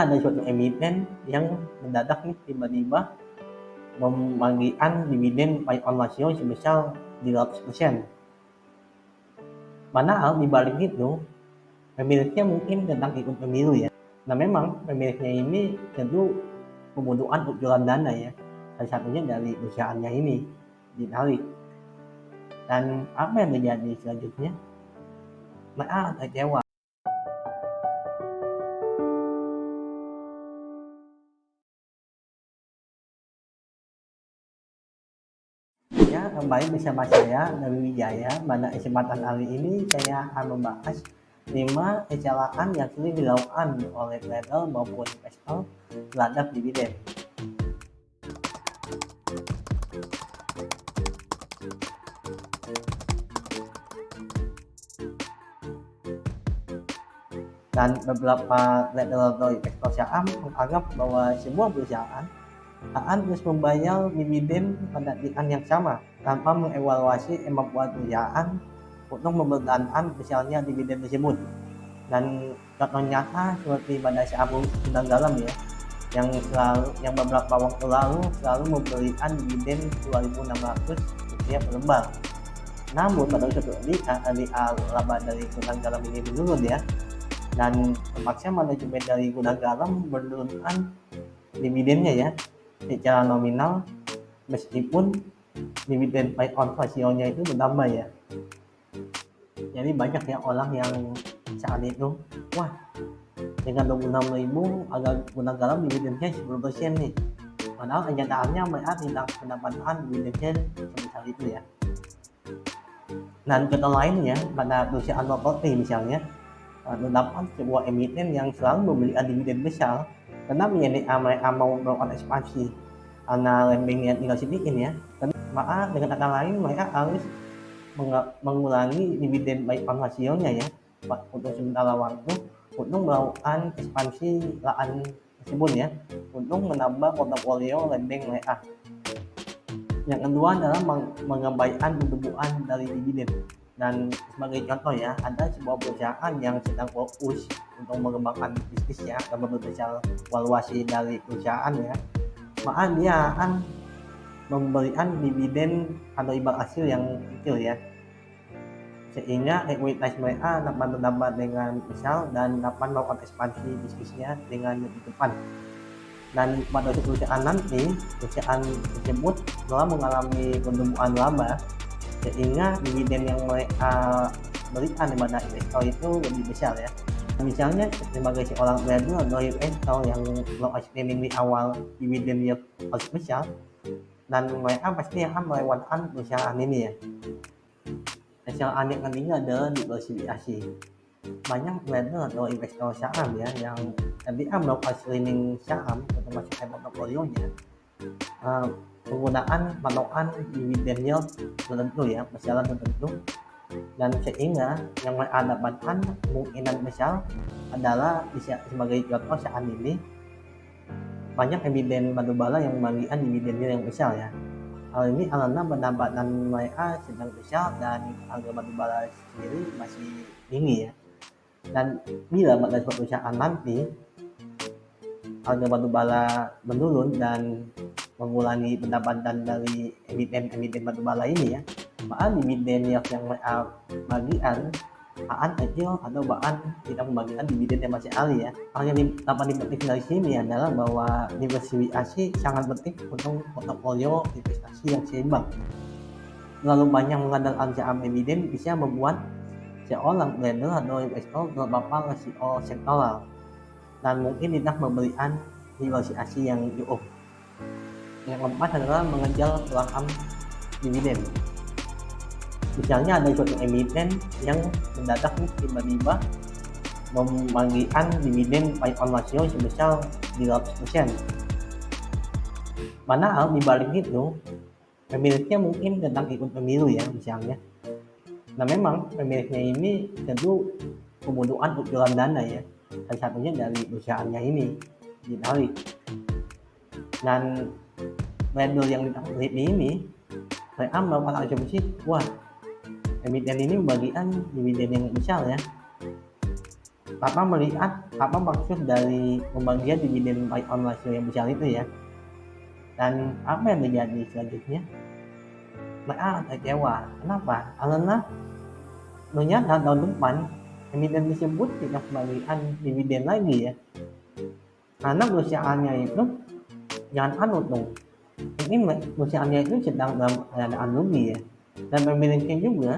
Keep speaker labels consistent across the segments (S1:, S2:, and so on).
S1: Ada suatu emiten yang mendadak nih tiba-tiba membagikan dividen buy-on rasio sebesar 300%. Padahal di balik itu pemiliknya mungkin sedang ikut pemilu ya. Nah memang pemiliknya ini tentu kebutuhan ujuran dana ya. Salah satunya dari perusahaannya ini ditarik. Dan apa yang terjadi selanjutnya? Mereka kecewa. Ya, kembali bersama saya Nabi Wijaya. Pada kesempatan kali ini saya akan membahas 5 kesalahan yang sering dilakukan oleh trader maupun investor terhadap dividen. Dan beberapa trader atau investor saham menganggap bahwa sebuah perusahaan akan terus membayar dividen pada tingkat yang sama tanpa mengevaluasi kemampuan perusahaan untuk mempertahankan besarnya dividen tersebut. Dan contoh nyata seperti pada saham Gudang Garam ya, yang beberapa waktu lalu selalu memberikan dividen 2.600 rupiah per lembar. Namun pada suatu ketika laba dari Gudang Garam ini menurun ya, dan terpaksa manajemen dari Gudang Garam menurunkan dividennya ya secara nominal, meskipun dividen buy-on rasionya itu bertambah ya. Jadi banyak ya orang yang saat itu, wah dengan 26.000 agak Gudang Garam dividennya 10% nih, padahal kenyataannya mereka tidak mendapatkan dividennya sebesar itu ya. Dan contoh lainnya pada perusahaan properti misalnya, terdapat sebuah emiten yang selalu memberikan dividen besar karena mereka mau melakukan ekspansi karena lembingnya tinggal sedikit ya. Maka dengan kata lain mereka harus mengurangi dividen buy-on rasionya ya untuk sementara waktu untuk melakukan ekspansi lahan tersebut ya, untuk menambah portofolio lending mereka. Yang kedua adalah mengabaikan pertumbuhan dari dividen. Dan sebagai contoh ya, ada sebuah perusahaan yang sedang fokus untuk mengembangkan bisnisnya dan membesar valuasi dari perusahaan ya, maka dia akan memberikan dividen atau imbal hasil yang kecil ya, sehingga ekuitas mereka dapat bertambah dengan besar dan dapat melakukan ekspansi bisnisnya dengan lebih cepat. Dan pada perusahaan nanti, perusahaan tersebut telah mengalami pertumbuhan laba sehingga dividen yang mereka berikan kepada investor itu lebih besar ya. Misalnya sebagai seorang trader atau investor yang low outstanding di awal, dividen yield harus besar, dan mereka pasti akan melewatkan perusahaan ini ya. Kesalahan yang ketiga adalah diversifikasi. Banyak trader atau investor saham ya yang ketika melakukan screening saham untuk masukkan portofolionya, penggunaan patokan dividen yield tertentu ya, besaran tertentu, dan sehingga yang mereka dapatkan kemungkinan besar adalah bisa sebagai contoh saat ini banyak emiten batubara yang membagikan dividen yang besar ya. Hal ini karena pendapatan mereka sedang besar dan harga batubara sendiri masih tinggi ya. Dan bila pada suatu saat nanti harga batubara menurun dan mengurangi pendapatan dari emiten batubara ini ya, maka dividen yang mereka bagikan akan kecil atau bahkan tidak membagikan dividen yang masih alih ya. Hal yang dapat dipetik dari sini adalah bahwa diversifikasi sangat penting untuk portofolio investasi yang seimbang. Terlalu banyak mengandalkan saham emiten bisa membuat seorang trader atau investor terpapar risiko sektoral dan mungkin tidak memberikan diversifikasi yang cukup. Yang keempat adalah mengejar saham dividen. Misalnya ada suatu emiten yang mendadak tiba-tiba membagikan dividen buy-on rasio sebesar 300%. Padahal di balik itu pemiliknya mungkin sedang ikut pemilu ya misalnya. Nah memang pemiliknya ini tentu kebutuhan ujuran dana ya, salah satunya dari perusahaannya ini ditarik. Dan trader yang ditarik ini mereka melakukan asumsi, wah emiten ini membagikan dividen yang besar ya, Papa melihat apa maksud dari pembagian dividen by on ratio yang besar itu ya. Dan apa yang terjadi selanjutnya? Mereka kecewa. Kenapa? Karena ternyata tahun depan emiten tersebut tidak pembagian dividen lagi ya. Karena perusahaannya itu jangan anut dong. Ini perusahaannya itu sedang dalam keadaan rugi ya. Dan pemiliknya juga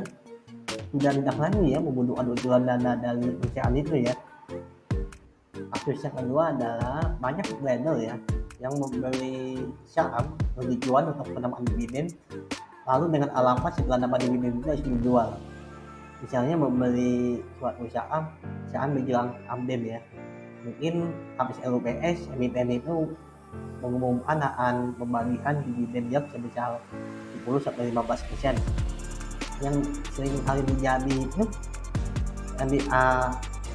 S1: sudah tidak lagi ya membutuhkan utulan dana dari perusahaan itu ya. Kasus yang kedua adalah banyak trader ya yang membeli saham untuk dijual untuk penambahan dividen, lalu dengan alamat setelah dapat dividen itu harus dijual. Misalnya membeli suatu saham menjelang update ya, mungkin habis LPS emiten itu mengumumkan akan pembagian dividen yield sebesar 10-15%. Yang sering kali terjadi itu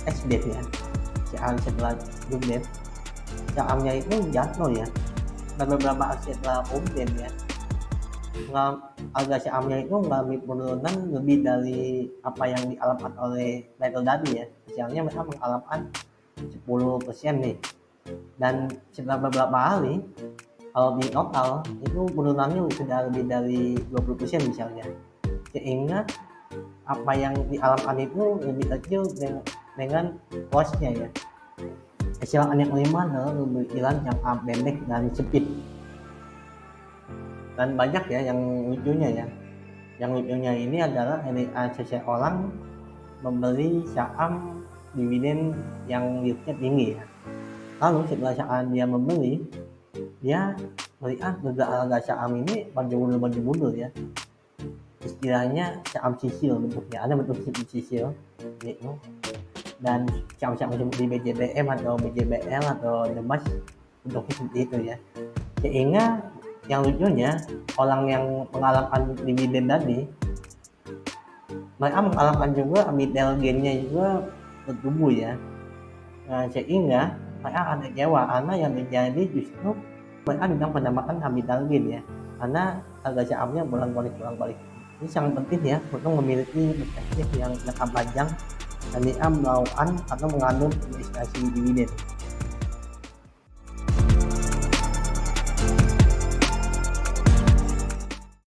S1: SD ya, saham setelah update sahamnya itu jatuh ya, dan beberapa aset setelah update ya, harga sahamnya itu mengalami penurunan lebih dari apa yang dialami oleh trader tadi ya. Misalnya mereka mengalami 10% nih, dan setelah beberapa hari kalau di total itu penurunannya sudah lebih dari 20% misalnya, sehingga apa yang dialami itu lebih kecil dengan costnya ya. Kecelakaan yang kelima adalah pemikiran yang pendek dan sempit. Dan banyak ya yang lucunya ya. Yang lucunya ini adalah seseorang membeli saham dividen yang yieldnya tinggi ya. Lalu setelah saat dia membeli, dia melihat harga saham ini baju mundur ya. Istilahnya saham sisil bentuknya, ada bentuk sisil gitu. Dan saham-saham tersebut di BJBM atau BJBL atau Demas bentuknya seperti itu ya. Sehingga yang lucunya orang yang mengalahkan dividen tadi, mereka mengalahkan juga capital gainnya juga bertumbuh ya. Sehingga mereka akan kecewa karena yang terjadi justru mereka tidak mendapatkan capital gain ya, karena harga sahamnya bolak-balik. Ini sangat penting ya untuk memiliki perspektif yang jangka panjang dan melakukan atau menganut investasi dividen.